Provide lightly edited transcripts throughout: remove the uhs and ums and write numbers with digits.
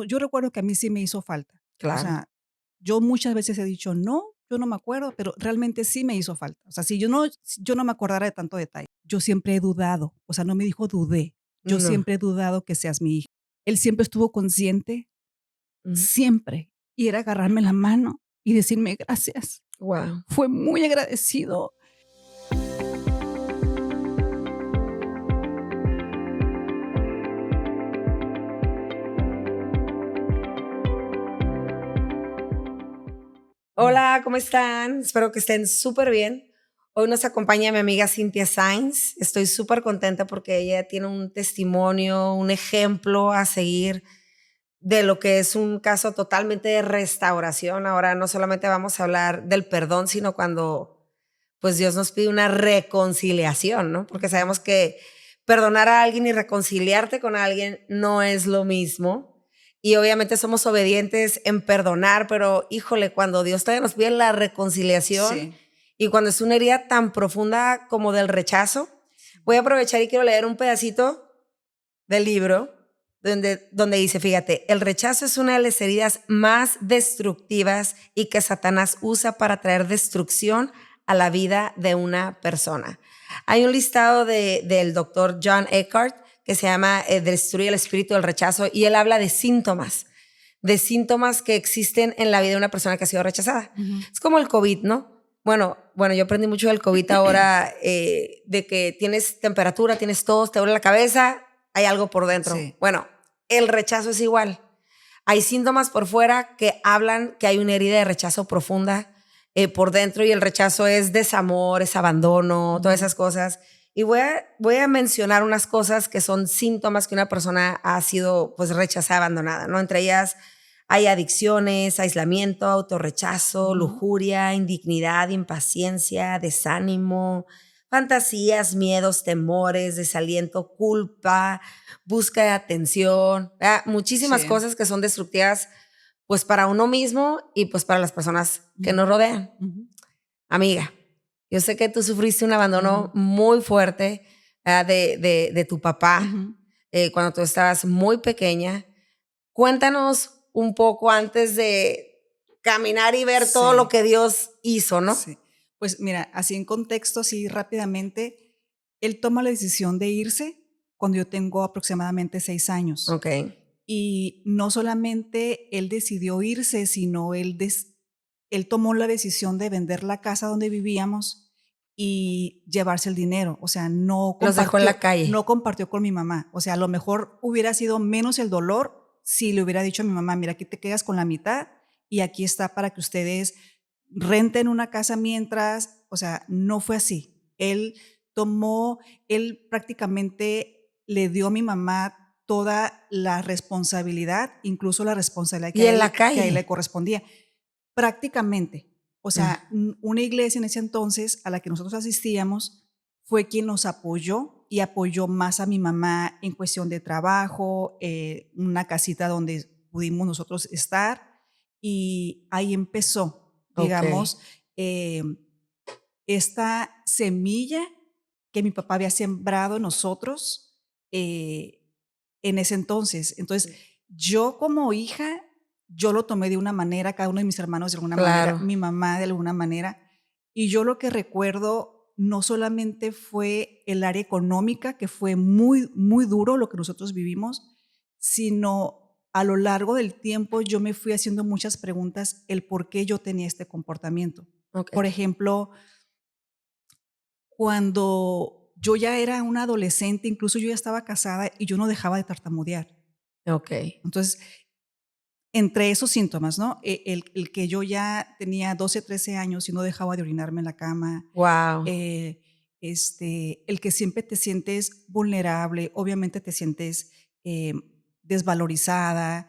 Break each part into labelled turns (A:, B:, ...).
A: yo recuerdo que a mí sí me hizo falta. O
B: Claro.
A: sea, yo muchas veces he dicho: "No, yo no me acuerdo", pero realmente sí me hizo falta. O sea, si yo no me acordara de tanto detalle. Yo siempre he dudado, o sea, no me dijo dudé. Yo
B: No.
A: siempre he dudado que seas mi hija. Él siempre estuvo consciente,
B: Ujú.
A: siempre, y era agarrarme la mano y decirme: "Gracias".
B: Guau.
A: Fue muy agradecido.
B: Hola, ¿cómo están? Espero que estén súper bien. Hoy nos acompaña mi amiga Cynthia Sainz. Estoy súper contenta porque ella tiene un testimonio, un ejemplo a seguir de lo que es un caso totalmente de restauración. Ahora no solamente vamos a hablar del perdón, sino cuando pues Dios nos pide una reconciliación, ¿no? Porque sabemos que perdonar a alguien y reconciliarte con alguien no es lo mismo. Y obviamente somos obedientes en perdonar, pero híjole, cuando Dios todavía nos pide la reconciliación
A: Sí.
B: y cuando es una herida tan profunda como del rechazo, voy a aprovechar y quiero leer un pedacito del libro donde dice, fíjate, el rechazo es una de las heridas más destructivas y que Satanás usa para traer destrucción a la vida de una persona. Hay un listado del doctor John Eckhart que se llama Destruye el espíritu del rechazo y él habla de síntomas que existen en la vida de una persona que ha sido rechazada.
A: Ujú.
B: Es como el COVID, ¿no? Bueno, yo aprendí mucho del COVID ahora, de que tienes temperatura, tienes tos, te duele la cabeza, hay algo por dentro.
A: Sí.
B: Bueno, el rechazo es igual. Hay síntomas por fuera que hablan que hay una herida de rechazo profunda por dentro y el rechazo es desamor, es abandono, todas
A: Ujú.
B: esas cosas. Y voy a mencionar unas cosas que son síntomas que una persona ha sido pues rechazada, abandonada, ¿no? Entre ellas hay adicciones, aislamiento, autorrechazo,
A: Ujú.
B: lujuria, indignidad, impaciencia, desánimo, fantasías, miedos, temores, desaliento, culpa, busca de atención, ¿verdad? Muchísimas
A: Sí.
B: cosas que son destructivas pues para uno mismo y pues para las personas que
A: Ujú.
B: nos rodean.
A: Ujú.
B: Amiga, yo sé que tú sufriste un abandono
A: Ujú.
B: muy fuerte de tu papá
A: Ujú.
B: cuando tú estabas muy pequeña. Cuéntanos un poco antes de caminar y ver todo lo
A: Sí.
B: que Dios hizo, ¿no?
A: Sí. Pues mira, así en contexto, así rápidamente, él toma la decisión de irse cuando yo tengo aproximadamente 6 años.
B: Ok,
A: Y no solamente él decidió irse, sino él tomó la decisión de vender la casa donde vivíamos y llevarse el dinero. O sea,
B: los dejó en la calle.
A: no compartió con mi mamá. O sea, a lo mejor hubiera sido menos el dolor si le hubiera dicho a mi mamá: "Mira, aquí te quedas con la mitad y aquí está para que ustedes renten una casa mientras". O sea, no fue así. Él prácticamente le dio a mi mamá toda la responsabilidad, incluso la responsabilidad
B: Y en la
A: que a él le
B: calle.
A: correspondía. Prácticamente. O
B: Mm.
A: sea, una iglesia en ese entonces a la que nosotros asistíamos fue quien nos apoyó y apoyó más a mi mamá en cuestión de trabajo, una casita donde pudimos nosotros estar y ahí empezó,
B: Ok.
A: digamos, esta semilla que mi papá había sembrado en nosotros en ese entonces. Entonces, yo como hija, yo lo tomé de una manera, cada uno de mis hermanos de alguna manera,
B: Claro.
A: mi mamá de alguna manera. Y yo lo que recuerdo no solamente fue el área económica, que fue muy, muy duro lo que nosotros vivimos, sino a lo largo del tiempo yo me fui haciendo muchas preguntas el por qué yo tenía este comportamiento.
B: Ok.
A: Por ejemplo, cuando yo ya era una adolescente, incluso yo ya estaba casada y yo no dejaba de tartamudear.
B: Ok.
A: Entonces, entre esos síntomas, ¿no? El que yo ya tenía 12, 13 años y no dejaba de orinarme en la cama,
B: Wow.
A: eh, el que siempre te sientes vulnerable, obviamente te sientes eh, desvalorizada,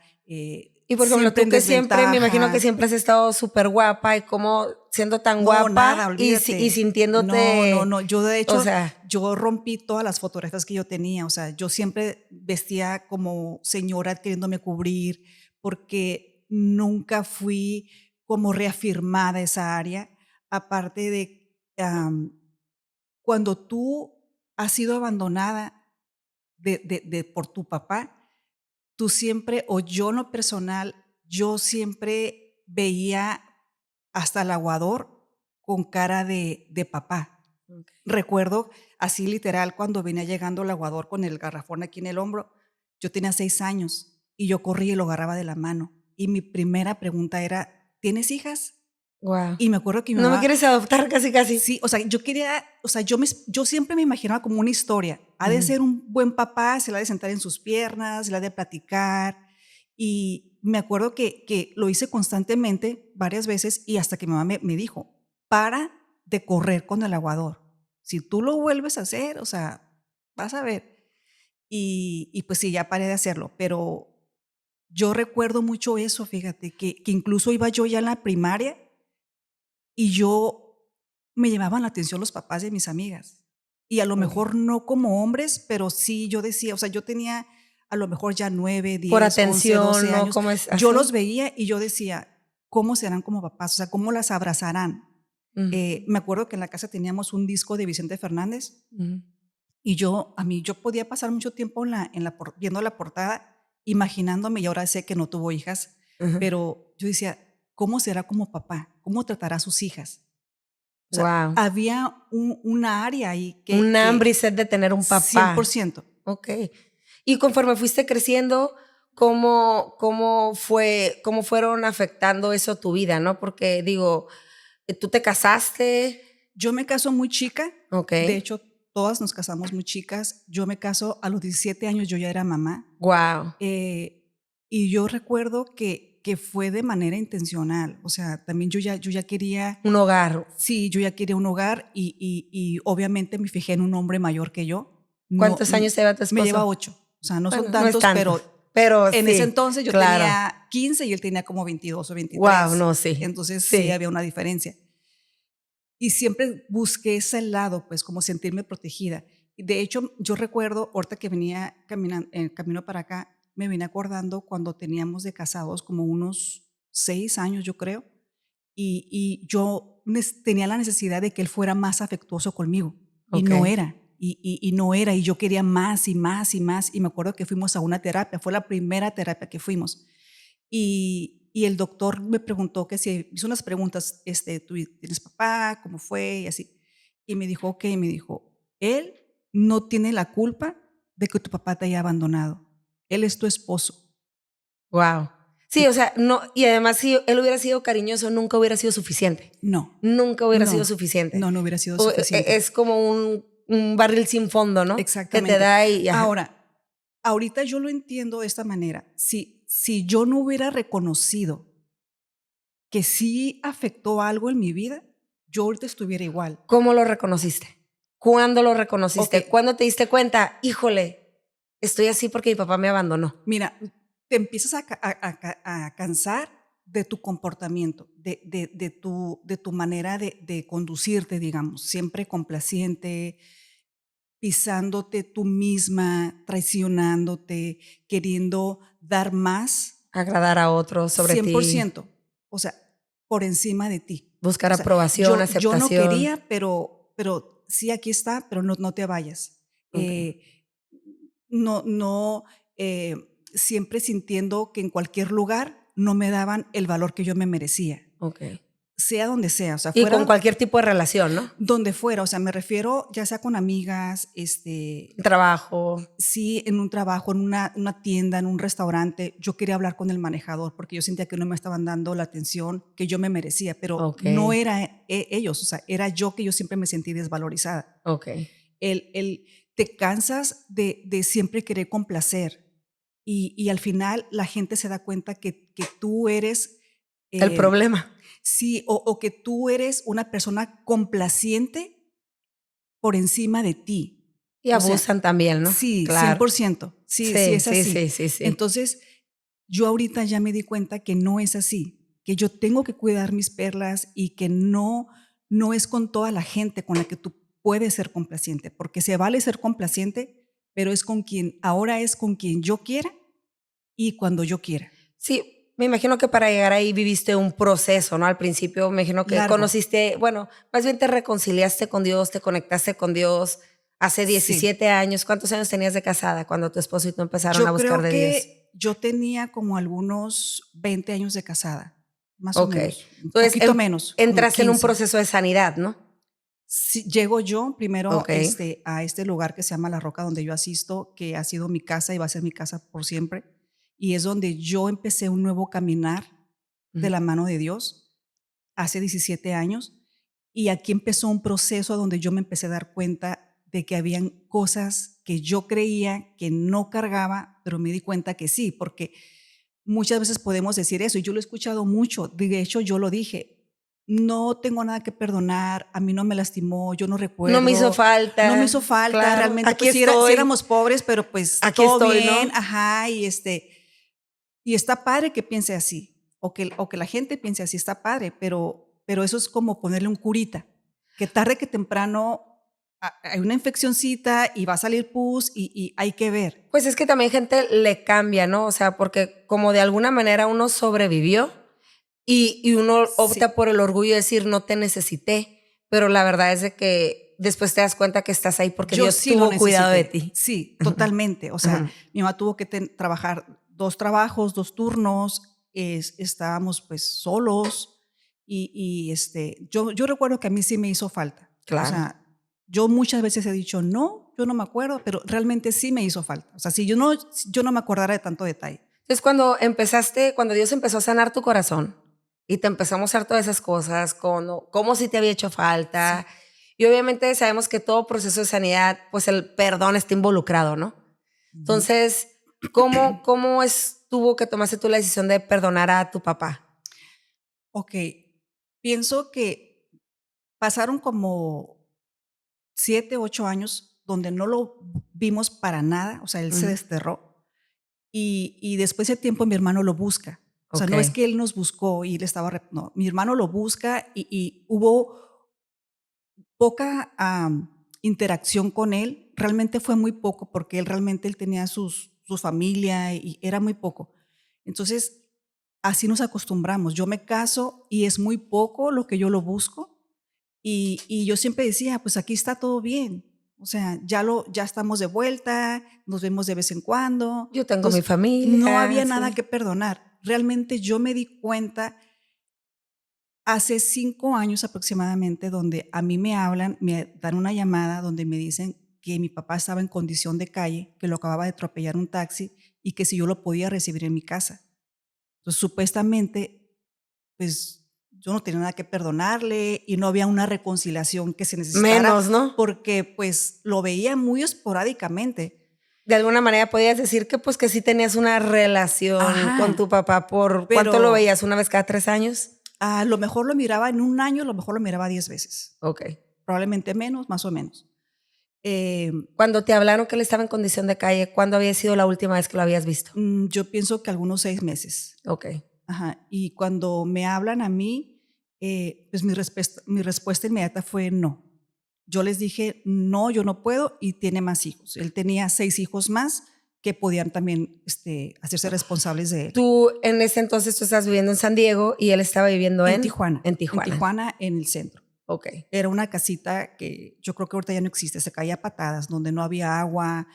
B: Y por ejemplo,
A: siempre
B: tú
A: en
B: que siempre, me imagino que
A: desventaja.
B: siempre has estado súper guapa y como siendo tan
A: No, nada,
B: guapa y
A: olvídate. No, no,
B: sintiéndote,
A: no. Yo, de
B: o
A: hecho,
B: sea,
A: yo rompí todas las fotografías que yo tenía. O sea, yo siempre vestía como señora queriéndome cubrir, porque nunca fui como reafirmada esa área. Aparte de, cuando tú has sido abandonada por tu papá, tú siempre, o yo en lo personal, yo siempre veía hasta el aguador con cara de papá.
B: Okey.
A: Recuerdo así literal cuando venía llegando el aguador con el garrafón aquí en el hombro, yo tenía 6 años y yo corría y lo agarraba de la mano. Y mi primera pregunta era: "¿Tienes hijas?".
B: Guau.
A: Y me acuerdo que mi
B: ¿No me
A: mamá
B: quieres adoptar? Casi, casi.
A: sí, o sea, yo quería, o sea, yo siempre me imaginaba como una historia. Ha de
B: Ujú.
A: ser un buen papá, se la ha de sentar en sus piernas, se la ha de platicar. Y me acuerdo que lo hice constantemente, varias veces, y hasta que mi mamá me dijo: "Para de correr con el aguador. Si tú lo vuelves a hacer, o sea, vas a ver". Y pues sí, ya paré de hacerlo, pero yo recuerdo mucho eso, fíjate, que incluso iba yo ya en la primaria y yo me llamaban la atención los papás de mis amigas. Y a lo
B: Okey.
A: mejor no como hombres, pero sí yo decía, o sea, yo tenía a lo mejor ya 9,
B: Por
A: 10, 11,
B: atención,
A: 12
B: ¿no?
A: años.
B: ¿Cómo es
A: Yo los
B: así?
A: veía y yo decía: "¿Cómo serán como papás? O sea, ¿cómo las abrazarán?".
B: Ujú,
A: Me acuerdo que en la casa teníamos un disco de Vicente Fernández
B: ujú.
A: y yo podía pasar mucho tiempo viendo la portada, imaginándome, y ahora sé que no tuvo hijas,
B: Ujú.
A: pero yo decía: "¿Cómo será como papá? ¿Cómo tratará a sus hijas?". O sea,
B: Guau.
A: había una área ahí
B: Un hambre y
A: que
B: sed de tener un papá.
A: 100%.
B: Okey. Y conforme fuiste creciendo, ¿cómo fueron afectando eso tu vida, no? Porque digo, tú te casaste.
A: Yo me caso muy chica, de
B: Okey.
A: hecho, todas nos casamos muy chicas. Yo me caso a los 17 años, yo ya era mamá.
B: Guau.
A: Eh, y yo recuerdo que fue de manera intencional, o sea, también yo ya quería,
B: Un hogar.
A: sí, yo ya quería un hogar y obviamente me fijé en un hombre mayor que yo. No,
B: ¿Cuántos años te lleva tu
A: me lleva
B: esposo?
A: 8, o sea, no son
B: Bueno, no es
A: tantos,
B: tanto,
A: pero
B: pero
A: en ese
B: sí,
A: entonces yo
B: claro.
A: tenía 15 y él tenía como 22 o
B: Guau,
A: 23,
B: no, sí,
A: entonces sí
B: sí.
A: había una diferencia. Y siempre busqué ese lado, pues, como sentirme protegida. De hecho, yo recuerdo, ahorita que venía camino para acá, me vine acordando cuando teníamos de casados como unos 6 años, yo creo, y yo tenía la necesidad de que él fuera más afectuoso conmigo, y no
B: Okey.
A: era, y no era, y yo quería más y más y más, y me acuerdo que fuimos a una terapia, fue la primera terapia que fuimos. Y el doctor me preguntó que si hizo unas preguntas, ¿tú tienes papá? ¿Cómo fue? Y así. Y me dijo, okey, me dijo: "Él no tiene la culpa de que tu papá te haya abandonado. Él es tu esposo".
B: Guau. Sí, o sea, no, y además, si él hubiera sido cariñoso, nunca hubiera sido suficiente.
A: No,
B: Nunca hubiera sido
A: no,
B: suficiente.
A: no, no hubiera sido
B: O
A: suficiente.
B: es como un barril sin fondo, ¿no? Que te
A: Exactamente.
B: da y ajá.
A: Ahora, ahorita yo lo entiendo de esta manera. Si yo no hubiera reconocido que sí afectó algo en mi vida, yo ahorita estuviera igual.
B: ¿Cómo lo reconociste? ¿Cuándo lo reconociste?
A: Okey.
B: ¿Cuándo te diste cuenta? Híjole, estoy así porque mi papá me abandonó.
A: Mira, te empiezas a cansar de tu comportamiento, de tu manera de conducirte, digamos, siempre complaciente, pisándote tú misma, traicionándote, queriendo dar más,
B: Agradar a otros sobre
A: cien por
B: ti,
A: ciento, o sea, por encima de ti.
B: buscar
A: O sea,
B: aprobación,
A: yo no
B: aceptación.
A: quería, pero sí, aquí está, pero no te vayas.
B: Okey,
A: No, siempre sintiendo que en cualquier lugar no me daban el valor que yo me merecía,
B: okey.
A: sea donde sea, o sea,
B: Y con
A: fuera
B: cualquier tipo de relación, ¿no?
A: donde fuera, o sea, me refiero ya sea con amigas,
B: Trabajo.
A: sí, en un trabajo, en una tienda, en un restaurante, yo quería hablar con el manejador porque yo sentía que no me estaban dando la atención que yo me merecía, pero no
B: Okey,
A: era ellos, o sea, era yo que yo siempre me sentí desvalorizada.
B: okey.
A: Te cansas de siempre querer complacer y al final la gente se da cuenta que tú eres,
B: El
A: eh,
B: problema.
A: sí, o que tú eres una persona complaciente por encima de ti.
B: Y
A: O sea,
B: abusan también, ¿no?
A: sí,
B: Claro.
A: 100%. Sí, sí
B: Sí,
A: es
B: sí, sí,
A: así.
B: sí, sí.
A: Entonces, yo ahorita ya me di cuenta que no es así, que yo tengo que cuidar mis perlas y que no es con toda la gente con la que tú puedes ser complaciente, porque se vale ser complaciente, pero ahora es con quien yo quiera y cuando yo quiera.
B: Sí, me imagino que para llegar ahí viviste un proceso, ¿no? Al principio me imagino que
A: Largo.
B: conociste, bueno, más bien te reconciliaste con Dios, te conectaste con Dios hace
A: Sí.
B: 17 años. ¿Cuántos años tenías de casada cuando tu esposo y tú empezaron a
A: Yo
B: buscar
A: creo
B: de
A: que
B: Dios?
A: yo tenía como algunos 20 años de casada, más o
B: Ok.
A: menos. Un
B: Entonces,
A: poquito menos. como
B: entraste en un
A: 15.
B: proceso de sanidad, ¿no?
A: Sí, llego yo primero
B: Ok.
A: a este lugar que se llama La Roca, donde yo asisto, que ha sido mi casa y va a ser mi casa por siempre. Y es donde yo empecé un nuevo caminar de
B: Ujú.
A: la mano de Dios hace 17 años. Y aquí empezó un proceso donde yo me empecé a dar cuenta de que habían cosas que yo creía que no cargaba, pero me di cuenta que sí, porque muchas veces podemos decir eso, y yo lo he escuchado mucho. De hecho, yo lo dije, no tengo nada que perdonar, a mí no me lastimó, yo no
B: No me hizo
A: recuerdo, no me hizo
B: falta,
A: falta,
B: claro.
A: realmente
B: Aquí
A: pues sí, sí
B: estoy,
A: éramos pobres, pero pues
B: aquí
A: todo
B: estoy,
A: bien,
B: ¿no?
A: ajá, y está padre que piense así, o que la gente piense así, está padre, pero eso es como ponerle un curita, que tarde que temprano hay una infeccioncita y va a salir pus y hay que ver.
B: Pues es que también gente le cambia, ¿no? O sea, porque como de alguna manera uno sobrevivió y uno
A: Sí.
B: opta por el orgullo de decir no te necesité, pero la verdad es de que después te das cuenta que estás ahí porque
A: Yo
B: Dios
A: sí lo
B: tuvo cuidado de
A: necesité,
B: ti.
A: sí, totalmente. O sea,
B: Ujú.
A: mi mamá tuvo que trabajar 2 trabajos, 2 turnos, estábamos pues solos yo recuerdo que a mí sí me hizo falta. O
B: Claro.
A: sea, yo muchas veces he dicho: "No, yo no me acuerdo", pero realmente sí me hizo falta. O sea, si yo no me acordara de tanto detalle.
B: Entonces, cuando Dios empezó a sanar tu corazón y te empezó a mostrar todas esas cosas, como si te había hecho falta,
A: Sí.
B: y obviamente sabemos que todo proceso de sanidad, pues el perdón está involucrado, ¿no?
A: Ujú.
B: Entonces, ¿cómo estuvo que tomaste tú la decisión de perdonar a tu papá?
A: Okey, pienso que pasaron como 7, 8 años donde no lo vimos para nada, o sea, él se
B: Ujú.
A: desterró. Y después de tiempo mi hermano lo busca. O sea,
B: Ok,
A: no es que él nos buscó y él estaba, no, mi hermano lo busca y hubo poca interacción con él. Realmente fue muy poco porque él tenía su familia y era muy poco. Entonces, así nos acostumbramos. Yo me caso y es muy poco lo que yo lo busco. Y yo siempre decía, pues aquí está todo bien. O sea, ya estamos de vuelta, nos vemos de vez en cuando.
B: yo tengo mi
A: Entonces, no
B: familia,
A: había nada
B: sí.
A: que perdonar. Realmente yo me di cuenta hace 5 años aproximadamente, donde a mí me hablan, me dan una llamada donde me dicen que mi papá estaba en condición de calle, que lo acababa de atropellar un taxi y que si yo lo podía recibir en mi casa. Entonces, supuestamente, pues yo no tenía nada que perdonarle y no había una reconciliación que se necesitara
B: Menos, ¿no?
A: porque pues lo veía muy esporádicamente.
B: De alguna manera podías decir que pues que sí tenías una relación con
A: Ajá,
B: tu papá por ¿cuánto lo
A: pero
B: veías? ¿Una vez cada 3 años?
A: a lo mejor lo miraba en un año, a lo mejor lo miraba 10 veces,
B: Ok.
A: probablemente menos, más o menos. Eh,
B: Cuando te hablaron que él estaba en condición de calle, ¿cuándo había sido la última vez que lo habías visto?
A: yo pienso que algunos 6 meses.
B: Ok.
A: Ajá. Y cuando me hablan a mí, pues mi respuesta inmediata fue no. Yo les dije, no, yo no puedo y tiene más hijos. Él tenía 6 hijos más que podían también hacerse responsables de él.
B: Tú en ese entonces tú estás viviendo en San Diego y él estaba viviendo
A: En Tijuana,
B: en
A: en
B: Tijuana.
A: Tijuana, en el centro.
B: Ok.
A: Era una casita que yo creo que ahorita ya no existe, se caía a patadas, donde no había agua,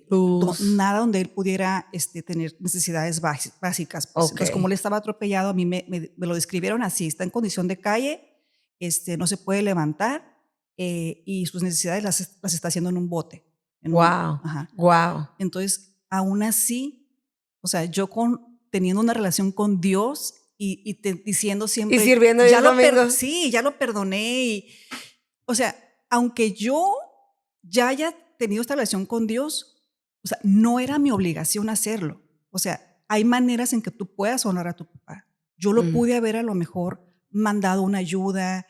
B: Luz.
A: nada donde él pudiera tener necesidades básicas. Pues.
B: Ok.
A: Entonces, como él estaba atropellado, a mí me lo describieron así, está en condición de calle, no se puede levantar y sus necesidades las está haciendo en un bote.
B: Wow.
A: Ajá.
B: Wow.
A: Entonces, aún así, o sea, yo teniendo una relación con Dios y diciendo
B: Y
A: siempre,
B: sirviendo 10 domingos.
A: sí, ya lo perdoné. O sea, aunque yo ya haya tenido esta relación con Dios, o sea, no era mi obligación hacerlo. O sea, hay maneras en que tú puedas honrar a tu papá. Yo lo
B: Mm.
A: pude haber a lo mejor mandado una ayuda,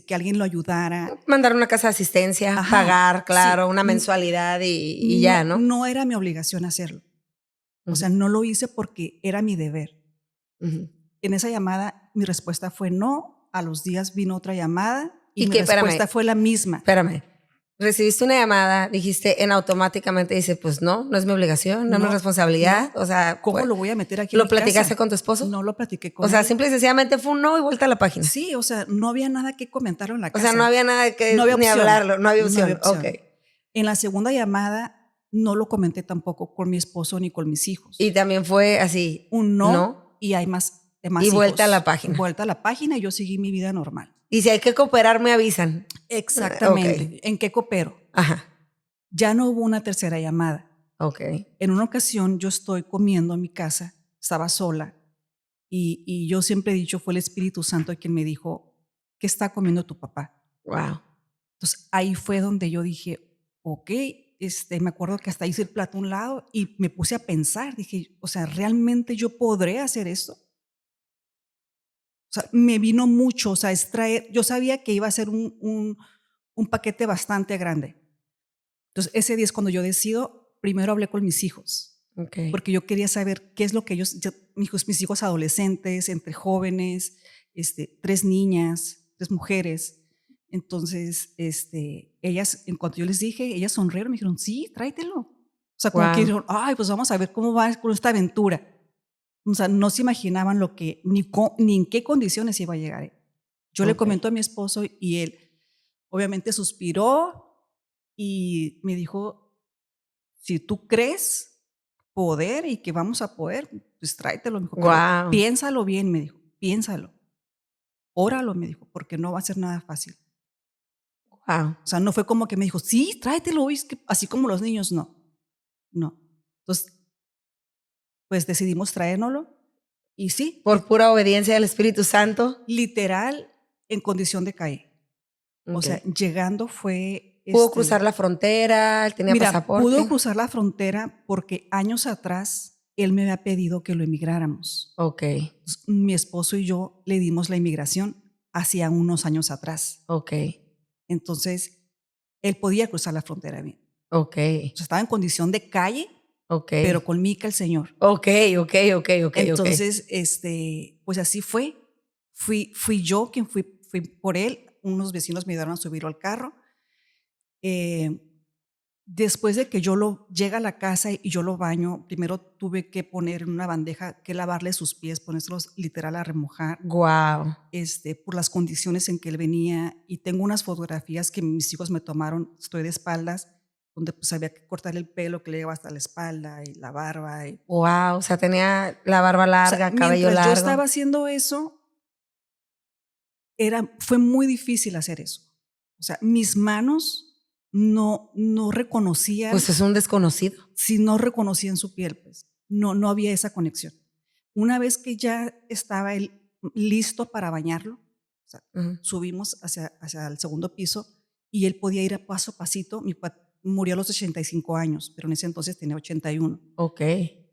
A: que alguien lo ayudara.
B: Mandar una casa de asistencia,
A: Ajá,
B: pagar,
A: sí.
B: claro, una mensualidad y ya,
A: No,
B: ¿no?
A: no era mi obligación hacerlo. O sea,
B: Ujú,
A: no lo hice porque era mi deber.
B: ujú.
A: En esa llamada, mi respuesta fue no. A los días vino otra llamada y
B: Y
A: mi
B: que,
A: respuesta fue la misma.
B: espérame. Recibiste una llamada, dijiste, automáticamente dice, pues no, no es mi obligación, no es mi
A: No,
B: responsabilidad.
A: no.
B: O sea,
A: ¿Cómo
B: pues,
A: lo voy a meter aquí en
B: ¿lo
A: mi
B: platicaste
A: casa?
B: con tu esposo?
A: No lo platiqué
B: O
A: con
B: sea,
A: él.
B: simple y sencillamente fue un no y vuelta a la página.
A: Sí, o sea, no había nada que comentar en la
B: O sea, no
A: casa.
B: había nada
A: No
B: que
A: había
B: ni
A: opción.
B: hablarlo, no había
A: No había
B: opción. Ok.
A: opción. En la segunda llamada, no lo comenté tampoco con mi esposo ni con mis hijos.
B: Y también fue así.
A: Un no,
B: ¿No?
A: y hay más
B: Y
A: hijos.
B: vuelta a la página.
A: Vuelta a la página y yo seguí mi vida normal.
B: Y si hay que cooperar, me avisan.
A: Exactamente.
B: Ok.
A: ¿En qué coopero?
B: Ajá.
A: Ya no hubo una tercera llamada.
B: Ok.
A: En una ocasión yo estoy comiendo en mi casa, estaba sola, y yo siempre he dicho, fue el Espíritu Santo quien me dijo, ¿qué está comiendo tu papá?
B: Wow.
A: Entonces ahí fue donde yo dije, ok, me acuerdo que hasta hice el plato a un lado y me puse a pensar, dije, o sea, ¿realmente yo podré hacer esto? O sea, me vino mucho, o sea, yo sabía que iba a ser un paquete bastante grande. Entonces ese día es cuando yo decido, primero hablé con mis hijos,
B: Okay.
A: porque yo quería saber qué es lo que mis hijos adolescentes, entre jóvenes, 3 niñas, 3 mujeres. Entonces, ellas, en cuanto yo les dije, ellas sonrieron, me dijeron, sí, tráetelo. O sea, como que dijeron, ay, pues vamos a ver cómo va con esta aventura. O sea, no se imaginaban lo que, ni en qué condiciones iba a llegar. Yo le comento a mi esposo y él obviamente suspiró y me dijo, si tú crees poder y que vamos a poder, pues tráetelo. Me dijo, pero piénsalo bien, me dijo, piénsalo. Óralo, me dijo, porque no va a ser nada fácil.
B: Wow.
A: O sea, no fue como que me dijo, sí, tráetelo, es que así como los niños, no. No. Entonces, pues decidimos traérnoslo y sí.
B: Por pura obediencia del Espíritu Santo.
A: Literal, en condición de caer. Okay. O sea, llegando fue...
B: ¿Pudo cruzar la frontera? ¿Él tenía pasaporte?
A: Pudo cruzar la frontera porque años atrás él me había pedido que lo emigráramos.
B: Ok.
A: Mi esposo y yo le dimos la inmigración hacía unos años atrás.
B: Ok.
A: Entonces, él podía cruzar la frontera bien.
B: Ok.
A: O sea, estaba en condición de calle,
B: okay.
A: pero con Mica el Señor.
B: Ok.
A: Entonces, pues así fue. Fui yo quien fui por él. Unos vecinos me ayudaron a subirlo al carro. Después de que llega a la casa y yo lo baño, primero tuve que poner en una bandeja, que lavarle sus pies, ponérselos literal a remojar.
B: Wow.
A: Por las condiciones en que él venía. Y tengo unas fotografías que mis hijos me tomaron, estoy de espaldas, donde pues había que cortar el pelo que le llegaba hasta la espalda y la barba.
B: Wow, o sea, tenía la barba larga, o sea, cabello largo.
A: Mientras yo estaba haciendo eso, fue muy difícil hacer eso. O sea, mis manos no reconocían.
B: Pues es un desconocido.
A: Si no reconocían su piel, pues no había esa conexión. Una vez que ya estaba él listo para bañarlo, o sea, subimos hacia el segundo piso y él podía ir a paso a pasito. Mi papá murió a los 85 años, pero en ese entonces tenía 81.
B: Ok.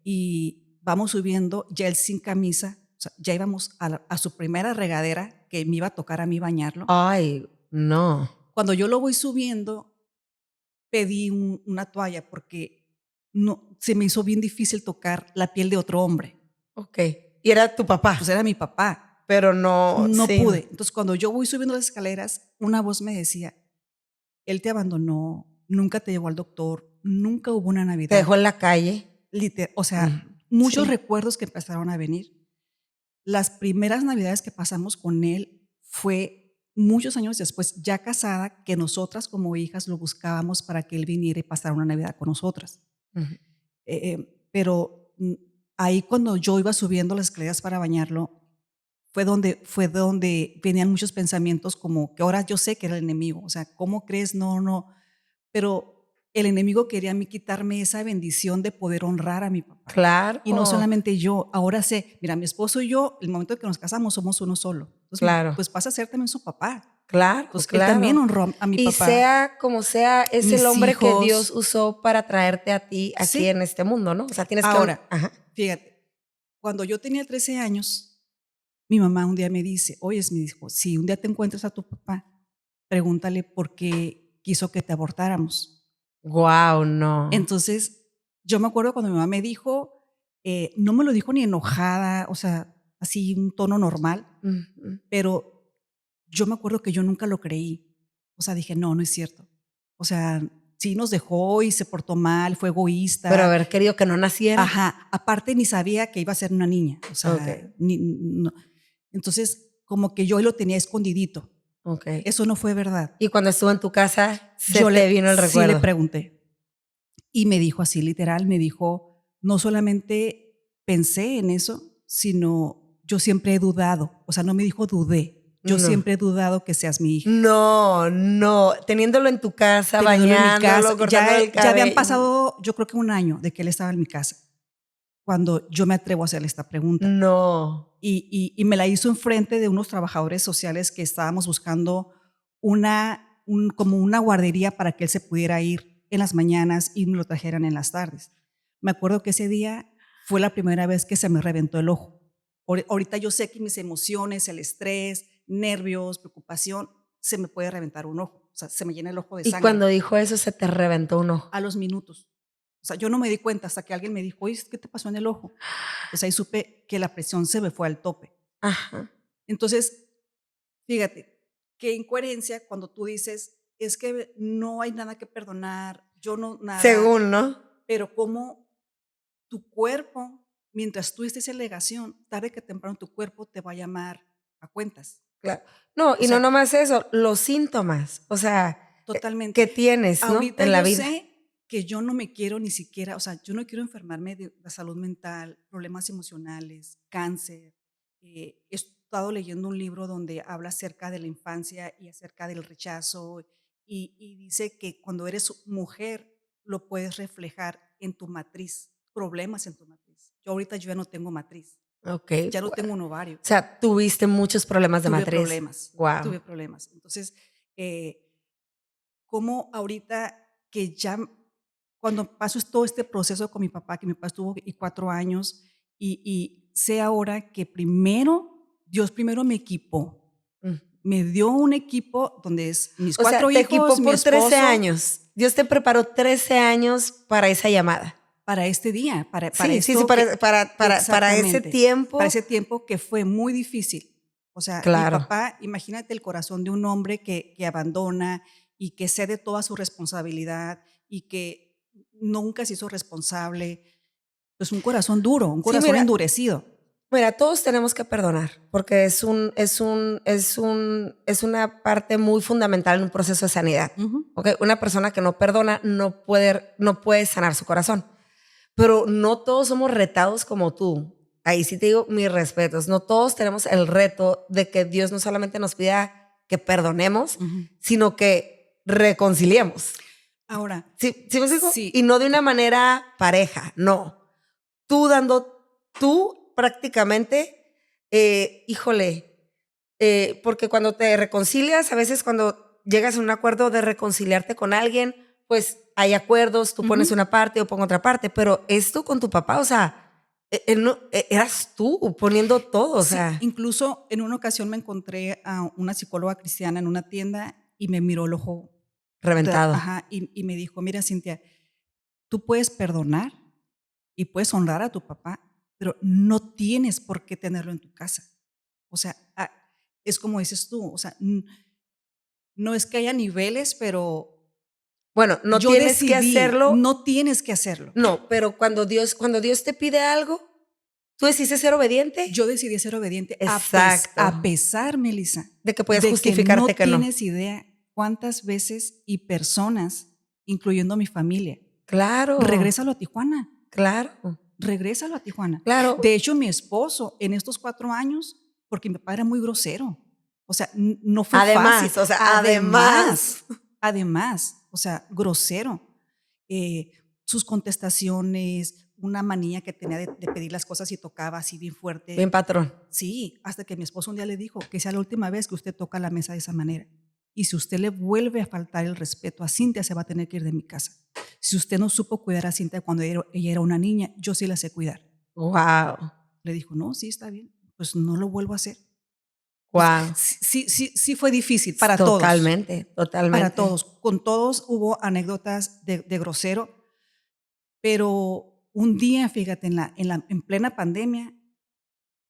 A: Y vamos subiendo, ya él sin camisa, o sea, ya íbamos a su primera regadera que me iba a tocar a mí bañarlo.
B: Ay, no.
A: Cuando yo lo voy subiendo, pedí una toalla porque se me hizo bien difícil tocar la piel de otro hombre.
B: Ok. ¿Y era tu papá?
A: Pues era mi papá.
B: Pero no sí.
A: pude. Entonces, cuando yo voy subiendo las escaleras, una voz me decía, él te abandonó, nunca te llevó al doctor, nunca hubo una Navidad.
B: Te dejó en la calle.
A: O sea, muchos recuerdos que empezaron a venir. Las primeras Navidades que pasamos con él fue muchos años después, ya casada, que nosotras como hijas lo buscábamos para que él viniera y pasara una Navidad con nosotras. Pero ahí cuando yo iba subiendo las escaleras para bañarlo, fue donde venían muchos pensamientos como que ahora yo sé que era el enemigo. O sea, ¿cómo crees? No. Pero el enemigo quería a mí quitarme esa bendición de poder honrar a mi papá.
B: Claro.
A: Y no solamente yo, ahora sé, mira, mi esposo y yo, el momento que nos casamos, somos uno solo. Entonces,
B: claro.
A: Pues pasa a ser también su papá.
B: Claro,
A: Entonces, él también honró a mi papá.
B: Y sea como sea, es el hombre que Dios usó para traerte a ti aquí en este mundo, ¿no? O sea, tienes
A: ahora, fíjate, cuando yo tenía 13 años, mi mamá un día me dice, oye, me dijo, si un día te encuentras a tu papá, pregúntale por qué quiso que te abortáramos.
B: Wow, no.
A: Entonces, yo me acuerdo cuando mi mamá me dijo, no me lo dijo ni enojada, o sea, así un tono normal, pero yo me acuerdo que yo nunca lo creí. O sea, dije, no es cierto. O sea, sí nos dejó y se portó mal, fue egoísta.
B: Pero haber querido que no naciera.
A: Ajá, aparte ni sabía que iba a ser una niña. O sea, no. Entonces, como que yo lo tenía escondidito.
B: Okay.
A: Eso no fue verdad.
B: Y cuando estuvo en tu casa, te vino el recuerdo.
A: Sí le pregunté. Y me dijo así, literal, me dijo, no solamente pensé en eso, sino yo siempre he dudado. O sea, no me dijo dudé. Yo
B: No.
A: siempre he dudado que seas mi hija.
B: No. Teniéndolo en tu casa,
A: Teniéndolo en mi
B: bañándolo,
A: casa.
B: cortándole el
A: Ya habían
B: cabello.
A: pasado, yo creo que un año de que él estaba en mi casa, cuando yo me atrevo a hacerle esta pregunta.
B: No.
A: Y me la hizo enfrente de unos trabajadores sociales que estábamos buscando como una guardería para que él se pudiera ir en las mañanas y me lo trajeran en las tardes. Me acuerdo que ese día fue la primera vez que se me reventó el ojo. Ahorita yo sé que mis emociones, el estrés, nervios, preocupación, se me puede reventar un ojo. O sea, se me llena el ojo de
B: Y
A: sangre.
B: cuando dijo eso, se te reventó un ojo.
A: A los minutos. O sea, yo no me di cuenta hasta que alguien me dijo, oye, ¿qué te pasó en el ojo? Pues ahí supe que la presión se me fue al tope.
B: Ajá.
A: Entonces, fíjate, qué incoherencia cuando tú dices, es que no hay nada que perdonar, yo no, nada.
B: Según, ¿no?
A: Pero como tu cuerpo, mientras tú estés en negación, tarde que temprano tu cuerpo te va a llamar a cuentas.
B: Claro. No, y no nomás eso, los síntomas, o sea,
A: Totalmente.
B: que tienes, ¿no?
A: Ahorita
B: en la
A: yo
B: vida.
A: sé que yo no me quiero ni siquiera, o sea, yo no quiero enfermarme de la salud mental, problemas emocionales, cáncer. He estado leyendo un libro donde habla acerca de la infancia y acerca del rechazo y dice que cuando eres mujer lo puedes reflejar en tu matriz, problemas en tu matriz. Yo ya no tengo matriz,
B: Ok.
A: ya no tengo un ovario.
B: O sea, tuviste muchos problemas de
A: Tuve
B: matriz.
A: problemas,
B: Wow.
A: tuve problemas. Entonces, como ahorita que ya, cuando paso todo este proceso con mi papá, que mi papá estuvo 4 años, y sé ahora que Dios primero me equipó. Me dio un equipo donde es mis 4
B: te
A: hijos,
B: equipó
A: mi
B: por
A: esposo.
B: 13 años. Dios te preparó 13 años para esa llamada.
A: Para este día, para
B: Sí,
A: esto.
B: Para ese tiempo.
A: Para ese tiempo que fue muy difícil. O sea,
B: Claro.
A: mi papá, imagínate el corazón de un hombre que abandona y que cede toda su responsabilidad y que nunca se hizo responsable. Pues un corazón duro, un corazón endurecido.
B: Mira, todos tenemos que perdonar porque es una parte muy fundamental en un proceso de sanidad. ¿Okay? Una persona que no perdona no puede sanar su corazón. Pero no todos somos retados como tú. Ahí sí te digo mis respetos. No todos tenemos el reto de que Dios no solamente nos pida que perdonemos, sino que reconciliemos.
A: Ahora,
B: ¿Sí me explico? Sí. Y no de una manera pareja, no. Tú prácticamente, porque cuando te reconcilias, a veces cuando llegas a un acuerdo de reconciliarte con alguien, pues hay acuerdos, tú pones una parte, yo pongo otra parte, pero esto con tu papá, o sea, eras tú poniendo todo, o sea.
A: Incluso en una ocasión me encontré a una psicóloga cristiana en una tienda y me miró el ojo
B: reventado.
A: Y me dijo, mira, Cintia, tú puedes perdonar y puedes honrar a tu papá, pero no tienes por qué tenerlo en tu casa. O sea, es como dices tú, o sea, no es que haya niveles, pero
B: bueno, no tienes que hacerlo.
A: No tienes que hacerlo.
B: No, pero cuando Dios te pide algo, ¿tú decidiste ser obediente?
A: Yo decidí ser obediente.
B: Exacto.
A: A pesar, Melissa,
B: de que puedes justificarte que no.
A: No tienes idea cuántas veces y personas, incluyendo mi familia.
B: Claro.
A: Regrésalo a Tijuana.
B: Claro.
A: Regrésalo a Tijuana.
B: Claro.
A: De hecho, mi esposo en estos 4 años, porque mi papá era muy grosero. O sea, no fue fácil.
B: O sea,
A: además, o sea, grosero. Sus contestaciones, una manía que tenía de pedir las cosas y tocaba así bien fuerte.
B: Bien patrón.
A: Sí, hasta que mi esposo un día le dijo que sea la última vez que usted toca la mesa de esa manera. Y si usted le vuelve a faltar el respeto a Cintia, se va a tener que ir de mi casa. Si usted no supo cuidar a Cintia cuando ella era una niña, yo sí la sé cuidar.
B: Wow.
A: Le dijo, no, sí, está bien. Pues no lo vuelvo a hacer.
B: Wow.
A: Sí fue difícil para
B: totalmente,
A: todos.
B: Totalmente.
A: Para todos. Con todos hubo anécdotas de grosero, pero un día, fíjate, en plena pandemia,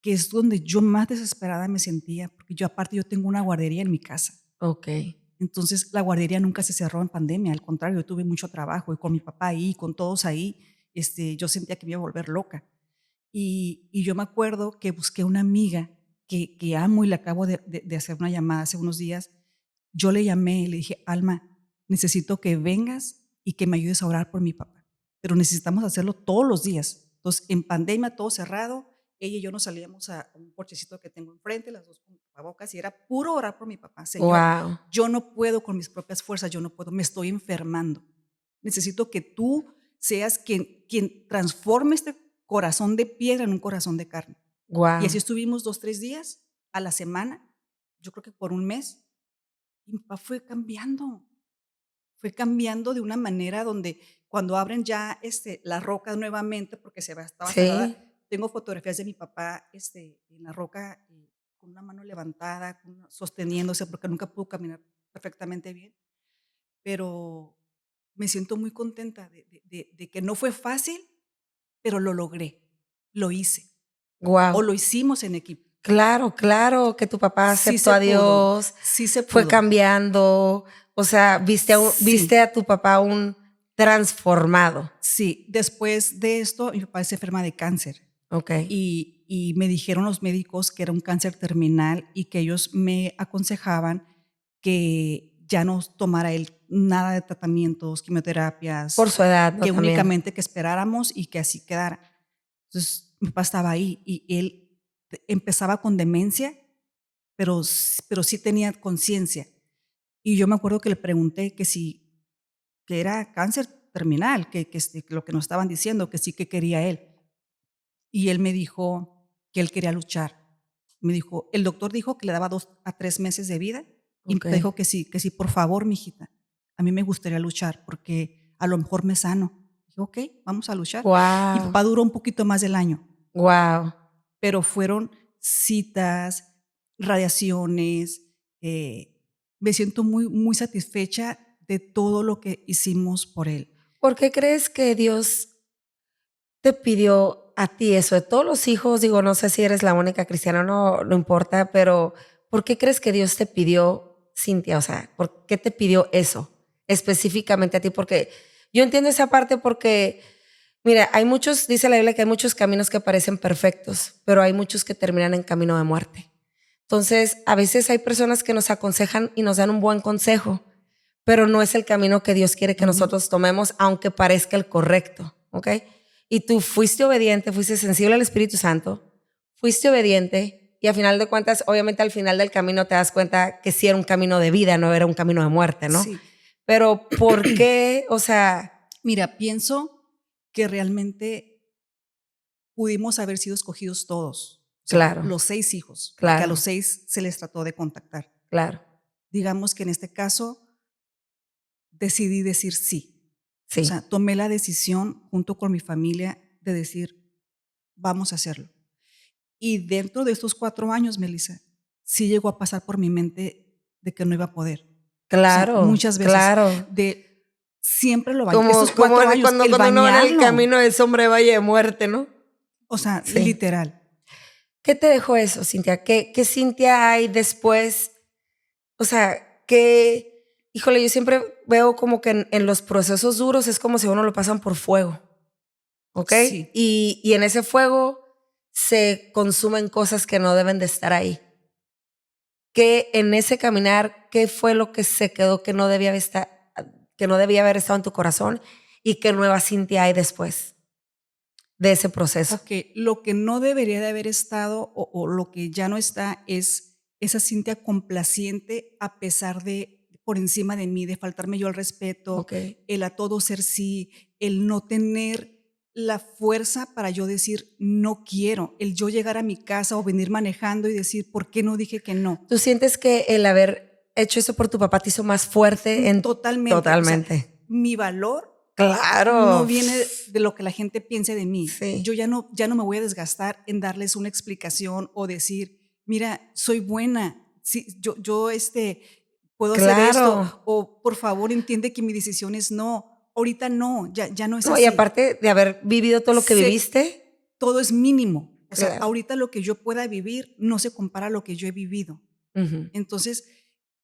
A: que es donde yo más desesperada me sentía, porque yo tengo una guardería en mi casa.
B: Ok.
A: Entonces la guardería nunca se cerró en pandemia, al contrario, yo tuve mucho trabajo y con mi papá ahí, con todos ahí, yo sentía que me iba a volver loca. Y yo me acuerdo que busqué una amiga que amo y le acabo de hacer una llamada hace unos días. Yo le llamé y le dije, Alma, necesito que vengas y que me ayudes a orar por mi papá. pero necesitamos hacerlo todos los días. Entonces, en pandemia, todo cerrado, ella y yo nos salíamos a un porchecito que tengo enfrente, las dos con tapabocas, y era puro orar por mi papá. Señor,
B: Wow.
A: yo no puedo con mis propias fuerzas, yo no puedo, me estoy enfermando. Necesito que tú seas quien transforme este corazón de piedra en un corazón de carne. Y así
B: Wow.
A: estuvimos 2, 3 días a la semana, yo creo que por un mes, y mi papá fue cambiando de una manera donde cuando abren ya la roca nuevamente, porque estaba cerrada,
B: Sí.
A: tengo fotografías de mi papá en la roca con una mano levantada, sosteniéndose, porque nunca pudo caminar perfectamente bien, pero me siento muy contenta de que no fue fácil, pero lo logré, lo hice, o
B: Wow.
A: lo hicimos en equipo.
B: Claro, claro, que tu papá
A: Sí
B: aceptó
A: se
B: a
A: pudo,
B: Dios,
A: sí se
B: fue
A: pudo.
B: cambiando, o sea, viste
A: Sí,
B: a tu papá un transformado.
A: sí. Después de esto, mi papá se enferma de cáncer
B: Ok.
A: y me dijeron los médicos que era un cáncer terminal y que ellos me aconsejaban que ya no tomara él nada de tratamientos,
B: Por
A: quimioterapias,
B: su edad, ¿no?
A: que
B: También.
A: únicamente que esperáramos y que así quedara. Entonces, mi papá estaba ahí y él empezaba con demencia, pero sí tenía conciencia. Y yo me acuerdo que le pregunté que era cáncer terminal, que lo que nos estaban diciendo, que sí que quería él. Y él me dijo que él quería luchar. Me dijo, el doctor dijo que le daba 2 a 3 meses de vida y
B: Ok.
A: me dijo que sí, por favor, mijita, a mí me gustaría luchar porque a lo mejor me sano. Dije, ok, vamos a luchar. Y
B: Wow.
A: papá duró un poquito más del año,
B: Wow.
A: pero fueron citas, radiaciones. Me siento muy, muy satisfecha de todo lo que hicimos por él.
B: ¿Por qué crees que Dios te pidió a ti eso? De todos los hijos, digo, no sé si eres la única cristiana, no importa, pero ¿por qué crees que Dios te pidió, Cintia? O sea, ¿por qué te pidió eso específicamente a ti? Porque yo entiendo esa parte porque, mira, dice la Biblia que hay muchos caminos que parecen perfectos, pero hay muchos que terminan en camino de muerte. Entonces, a veces hay personas que nos aconsejan y nos dan un buen consejo, pero no es el camino que Dios quiere que
A: Ujú.
B: nosotros tomemos, aunque parezca el correcto, ¿ok? Y tú fuiste obediente, fuiste sensible al Espíritu Santo, fuiste obediente y a final de cuentas, obviamente al final del camino te das cuenta que sí era un camino de vida, no era un camino de muerte, ¿no?
A: Sí.
B: Pero ¿por qué? O sea,
A: Mira, pienso que realmente pudimos haber sido escogidos todos, o sea,
B: claro,
A: los 6 hijos, porque a los
B: claro,
A: 6 se les trató de contactar.
B: claro,
A: Digamos que en este caso decidí decir sí. O
B: sí.
A: sea, tomé la decisión junto con mi familia de decir, vamos a hacerlo. Y dentro de estos 4 años, Melissa, sí llegó a pasar por mi mente de que no iba a poder. O sea,
B: Claro,
A: muchas veces,
B: claro.
A: siempre lo bañé. Estos
B: Como,
A: 4 años, el
B: cuando uno va en el
A: bañarlo,
B: camino de sombra de valle de muerte, ¿no?
A: o sea,
B: Sí.
A: literal.
B: ¿Qué te dejó eso, Cintia? ¿Qué Cintia hay después? O sea, híjole, yo siempre veo como que en los procesos duros es como si a uno lo pasan por fuego, ¿ok?
A: Sí.
B: Y en ese fuego se consumen cosas que no deben de estar ahí. Que en ese caminar, ¿qué fue lo que se quedó que no debía haber estado en tu corazón? ¿Y qué nueva Cintia hay después de ese proceso?
A: Ok, lo que no debería de haber estado o lo que ya no está es esa Cintia complaciente a pesar de por encima de mí, de faltarme yo al respeto,
B: Ok.
A: el a todo ser sí, el no tener la fuerza para yo decir no quiero, el yo llegar a mi casa o venir manejando y decir ¿por qué no dije que no?
B: ¿Tú sientes que el haber hecho eso por tu papá te hizo más fuerte
A: Totalmente, o sea,
B: totalmente?
A: mi valor no
B: Claro.
A: viene de lo que la gente piense de mí. Yo
B: Sí,
A: ya no me voy a desgastar en darles una explicación o decir, mira, soy buena, sí, yo puedo hacer esto,
B: claro.
A: o por favor entiende que mi decisión es no. Ahorita no, ya no es
B: No, y
A: así.
B: aparte de haber vivido todo lo que viviste,
A: Todo es mínimo. O sea,
B: claro.
A: ahorita lo que yo pueda vivir no se compara a lo que yo he vivido.
B: Ujú.
A: Entonces,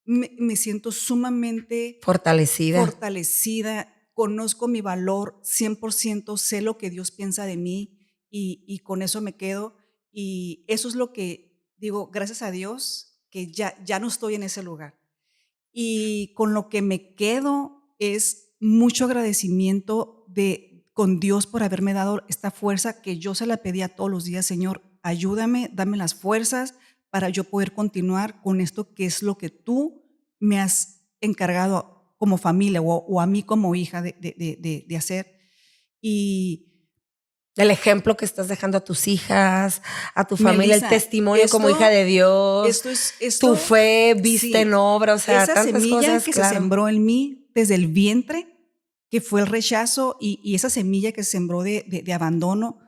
A: me siento sumamente
B: Fortalecida.
A: fortalecida, conozco mi valor 100%, sé lo que Dios piensa de mí y con eso me quedo. Y eso es lo que digo, gracias a Dios, que ya no estoy en ese lugar. Y con lo que me quedo es mucho agradecimiento con Dios por haberme dado esta fuerza que yo se la pedía todos los días, Señor, ayúdame, dame las fuerzas para yo poder continuar con esto que es lo que tú me has encargado como familia o a mí como hija de hacer. Y
B: El ejemplo que estás dejando a tus hijas, a tu familia, el
A: Melissa,
B: testimonio como hija de Dios, tu
A: esto,
B: fe vista en
A: sí,
B: obra, o sea,
A: esa
B: tantas
A: semilla
B: cosas,
A: que se
B: claro.
A: sembró en mí desde el vientre, que fue el rechazo, y esa semilla que se sembró de abandono,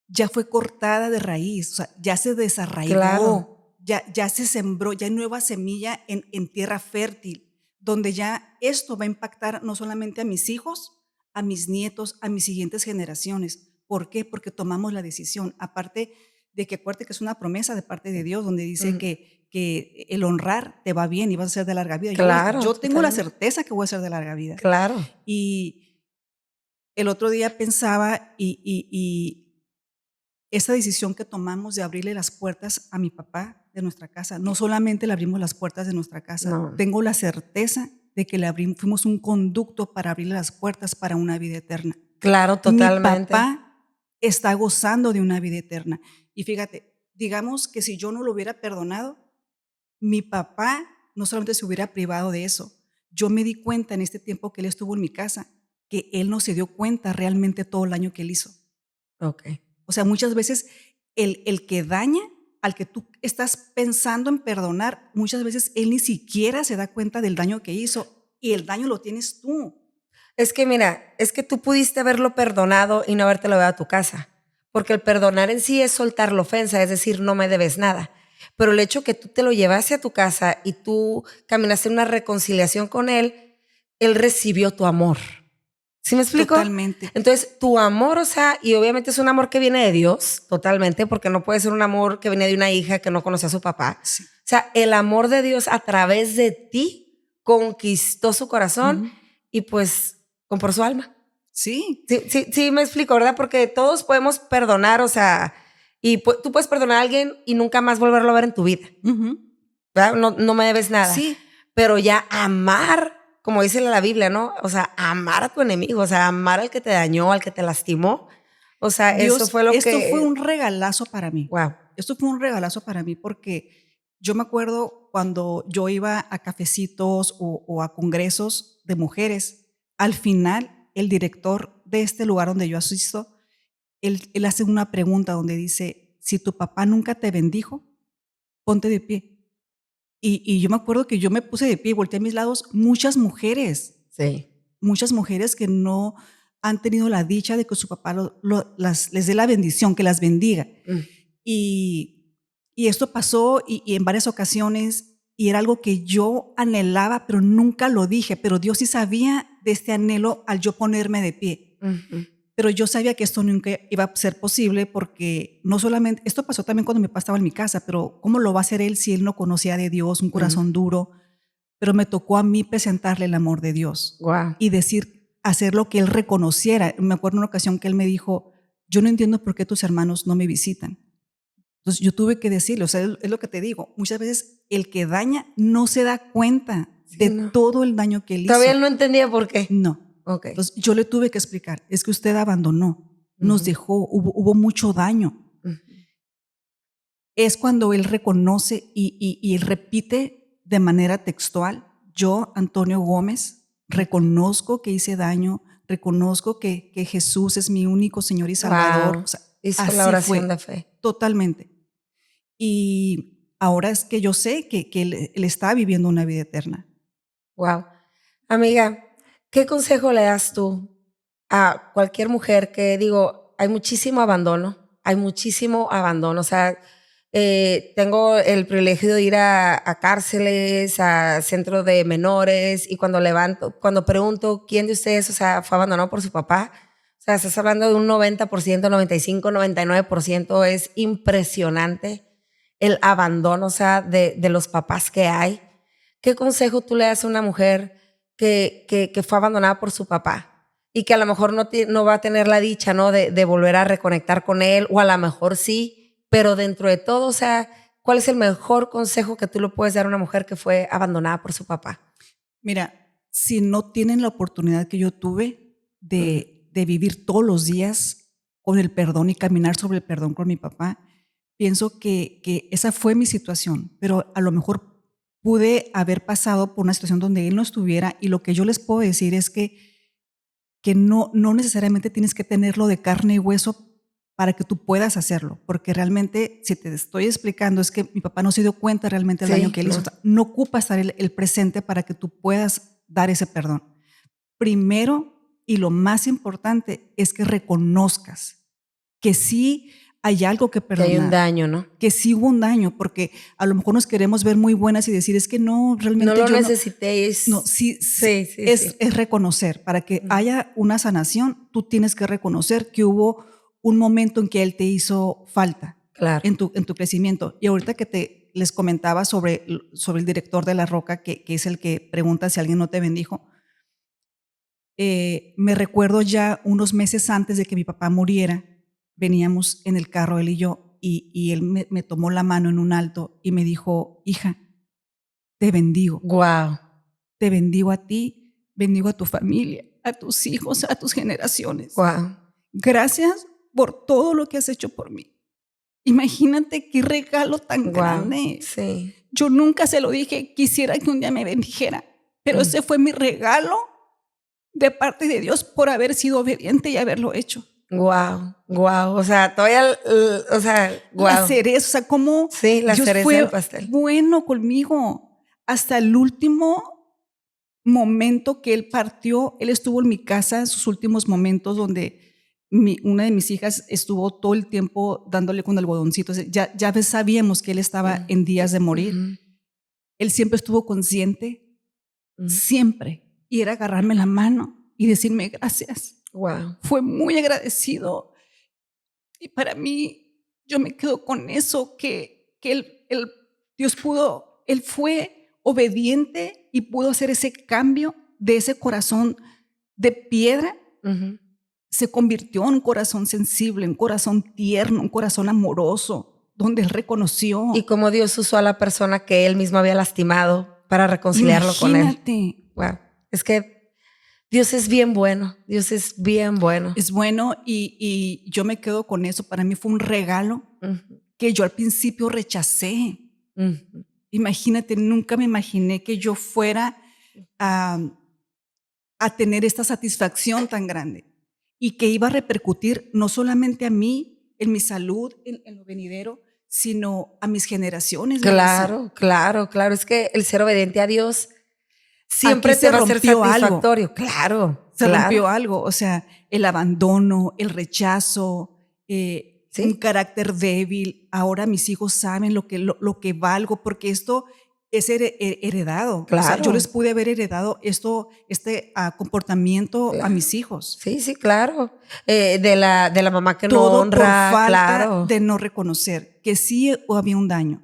A: ya fue cortada de raíz, o sea, ya se desarraigó,
B: Claro.
A: ya se sembró, ya hay nueva semilla en tierra fértil, donde ya esto va a impactar no solamente a mis hijos, a mis nietos, a mis siguientes generaciones. ¿Por qué? Porque tomamos la decisión. Aparte de que acuérdate que es una promesa de parte de Dios, donde dice que el honrar te va bien y vas a ser de larga vida.
B: Claro,
A: Yo tengo la
B: totalmente.
A: certeza que voy a ser de larga vida.
B: Claro.
A: Y el otro día pensaba y esa decisión que tomamos de abrirle las puertas a mi papá de nuestra casa, no solamente le abrimos las puertas de nuestra casa,
B: No.
A: tengo la certeza de que fuimos un conducto para abrirle las puertas para una vida eterna.
B: Claro, totalmente.
A: Mi papá está gozando de una vida eterna. Y fíjate, digamos que si yo no lo hubiera perdonado, mi papá no solamente se hubiera privado de eso. Yo me di cuenta en este tiempo que él estuvo en mi casa que él no se dio cuenta realmente todo el daño que él hizo.
B: Ok.
A: O sea, muchas veces el que daña, al que tú estás pensando en perdonar, muchas veces él ni siquiera se da cuenta del daño que hizo y el daño lo tienes tú.
B: Es que mira, es que tú pudiste haberlo perdonado y no habértelo llevado a tu casa, porque el perdonar en sí es soltar la ofensa, es decir, no me debes nada. Pero el hecho que tú te lo llevaste a tu casa y tú caminaste en una reconciliación con él recibió tu amor. ¿Sí me explico?
A: Totalmente.
B: Entonces, tu amor, o sea, y obviamente es un amor que viene de Dios, totalmente, porque no puede ser un amor que viene de una hija que no conoce a su papá.
A: Sí.
B: O sea, el amor de Dios a través de ti conquistó su corazón y pues compró su alma.
A: Sí.
B: Sí, me explico, ¿verdad? Porque todos podemos perdonar, o sea, y tú puedes perdonar a alguien y nunca más volverlo a ver en tu vida. ¿Verdad? No me debes nada.
A: Sí.
B: Pero ya amar, como dice la Biblia, ¿no? O sea, amar a tu enemigo, o sea, amar al que te dañó, al que te lastimó. O sea,
A: Dios,
B: eso fue lo
A: esto
B: que...
A: fue un regalazo para mí.
B: Wow.
A: Esto fue un regalazo para mí porque yo me acuerdo cuando yo iba a cafecitos o a congresos de mujeres, al final el director de este lugar donde yo asisto, él hace una pregunta donde dice, si tu papá nunca te bendijo, ponte de pie. Y yo me acuerdo que yo me puse de pie y volteé a mis lados, muchas mujeres que no han tenido la dicha de que su papá les dé la bendición, que las bendiga. Y esto pasó y en varias ocasiones, y era algo que yo anhelaba, pero nunca lo dije, pero Dios sí sabía de este anhelo al yo ponerme de pie. Pero yo sabía que esto nunca iba a ser posible porque no solamente, esto pasó también cuando mi papá estaba en mi casa, pero ¿cómo lo va a hacer él si él no conocía de Dios, un corazón duro? Pero me tocó a mí presentarle el amor de Dios y hacer lo que él reconociera. Me acuerdo en una ocasión que él me dijo, yo no entiendo por qué tus hermanos no me visitan. Entonces yo tuve que decirle, o sea, es lo que te digo, muchas veces el que daña no se da cuenta de todo el daño que él hizo.
B: Todavía él no entendía por qué.
A: No.
B: Okay.
A: Entonces yo le tuve que explicar, es que usted abandonó, nos dejó, hubo mucho daño. Es cuando él reconoce y él repite de manera textual, yo, Antonio Gómez, reconozco que hice daño, reconozco que Jesús es mi único Señor y Salvador.
B: Wow.
A: O sea,
B: hizo
A: así
B: la oración
A: fue,
B: de fe.
A: totalmente. Y ahora es que yo sé que él está viviendo una vida eterna.
B: Wow. Amiga, ¿qué consejo le das tú a cualquier mujer que, digo, hay muchísimo abandono, o sea, tengo el privilegio de ir a cárceles, a centros de menores, y cuando pregunto quién de ustedes, o sea, fue abandonado por su papá, o sea, estás hablando de un 90%, 95%, 99%, es impresionante el abandono, o sea, de los papás que hay. ¿Qué consejo tú le das a una mujer que fue abandonada por su papá y que a lo mejor no va a tener la dicha, ¿no? de volver a reconectar con él, o a lo mejor sí, pero dentro de todo, o sea, ¿cuál es el mejor consejo que tú le puedes dar a una mujer que fue abandonada por su papá?
A: Mira, si no tienen la oportunidad que yo tuve de de vivir todos los días con el perdón y caminar sobre el perdón con mi papá, pienso que esa fue mi situación, pero a lo mejor pude haber pasado por una situación donde él no estuviera, y lo que yo les puedo decir es que no necesariamente tienes que tenerlo de carne y hueso para que tú puedas hacerlo, porque realmente, si te estoy explicando, es que mi papá no se dio cuenta realmente del daño que él hizo. No ocupa estar el presente para que tú puedas dar ese perdón. Primero, y lo más importante, es que reconozcas que sí hay algo que perdonar.
B: Que hay un daño, ¿no?
A: Que sí hubo un daño, porque a lo mejor nos queremos ver muy buenas y decir, es que no, realmente
B: no lo
A: yo
B: necesitéis.
A: No, es reconocer. Para que haya una sanación, tú tienes que reconocer que hubo un momento en que él te hizo falta,
B: claro,
A: en tu crecimiento. Y ahorita que les comentaba sobre el director de La Roca, que es el que pregunta si alguien no te bendijo, me recuerdo ya unos meses antes de que mi papá muriera, veníamos en el carro él y yo, y él me tomó la mano en un alto y me dijo, hija, te bendigo.
B: Wow.
A: Te bendigo a ti, bendigo a tu familia, a tus hijos, a tus generaciones.
B: Wow.
A: Gracias por todo lo que has hecho por mí. Imagínate qué regalo tan grande.
B: Sí.
A: Yo nunca se lo dije, quisiera que un día me bendijera, pero ese fue mi regalo de parte de Dios por haber sido obediente y haberlo hecho.
B: Wow, wow. O sea, todavía, wow.
A: La cereza, o sea, cómo
B: sí, la
A: Dios
B: cereza
A: fue
B: del pastel.
A: bueno conmigo. Hasta el último momento que él partió, él estuvo en mi casa en sus últimos momentos, donde una de mis hijas estuvo todo el tiempo dándole con algodoncitos. Ya sabíamos que él estaba en días de morir. Él siempre estuvo consciente, siempre. Y era agarrarme la mano y decirme gracias.
B: Wow.
A: Fue muy agradecido. Y para mí, yo me quedo con eso, que Dios él fue obediente y pudo hacer ese cambio de ese corazón de piedra. Se convirtió en un corazón sensible, un corazón tierno, un corazón amoroso, donde él reconoció.
B: Y cómo Dios usó a la persona que él mismo había lastimado para reconciliarlo con él.
A: Imagínate.
B: Wow. Es que Dios es bien bueno. Dios es bien bueno.
A: Es bueno, y yo me quedo con eso. Para mí fue un regalo que yo al principio rechacé. Imagínate, nunca me imaginé que yo fuera a tener esta satisfacción tan grande y que iba a repercutir no solamente a mí, en mi salud, en lo venidero, sino a mis generaciones.
B: Claro. Es que el ser obediente a Dios siempre te va a ser satisfactorio.
A: Algo.
B: Claro.
A: Se rompió algo, o sea, el abandono, el rechazo, un carácter débil. Ahora mis hijos saben lo que valgo, porque esto es heredado.
B: Claro.
A: O sea, yo les pude haber heredado este comportamiento a mis hijos.
B: Sí, claro. De la mamá que
A: todo
B: no honra.
A: Por falta
B: claro.
A: de no reconocer que sí había un daño.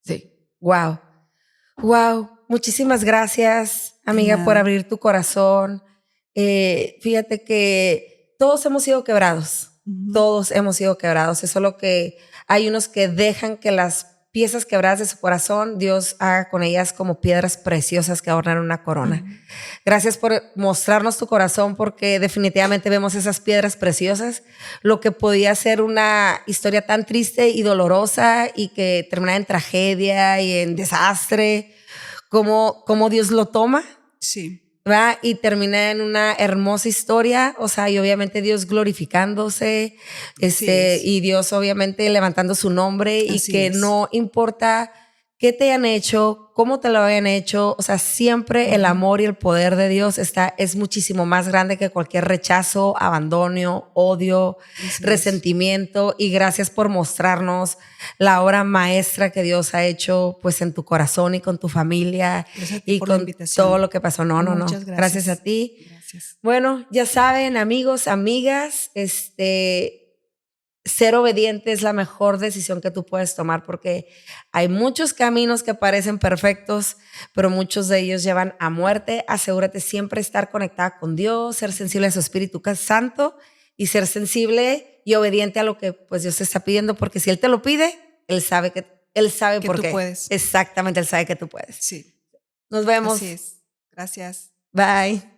B: Sí. Wow. Muchísimas gracias, amiga, por abrir tu corazón. Fíjate que todos hemos sido quebrados. Todos hemos sido quebrados. Es solo que hay unos que dejan que las piezas quebradas de su corazón, Dios haga con ellas como piedras preciosas que adornan una corona. Gracias por mostrarnos tu corazón, porque definitivamente vemos esas piedras preciosas. Lo que podía ser una historia tan triste y dolorosa y que termina en tragedia y en desastre, como Dios lo toma.
A: Sí.
B: ¿Va? Y termina en una hermosa historia, o sea, y obviamente Dios glorificándose, y Dios obviamente levantando su nombre. Así y que no importa qué te hayan hecho, cómo te lo hayan hecho, o sea, siempre el amor y el poder de Dios es muchísimo más grande que cualquier rechazo, abandono, odio, resentimiento. Y gracias por mostrarnos la obra maestra que Dios ha hecho, pues, en tu corazón y con tu familia y con todo lo que pasó. Muchas gracias. Gracias a ti.
A: Gracias.
B: Bueno, ya saben, amigos, amigas, ser obediente es la mejor decisión que tú puedes tomar, porque hay muchos caminos que parecen perfectos, pero muchos de ellos llevan a muerte. Asegúrate siempre estar conectada con Dios, ser sensible a su Espíritu Santo y ser sensible y obediente a lo que, pues, Dios te está pidiendo, porque si Él te lo pide, Él sabe por qué.
A: Tú puedes.
B: Exactamente, Él sabe que tú puedes.
A: Sí.
B: Nos vemos.
A: Así es. Gracias.
B: Bye.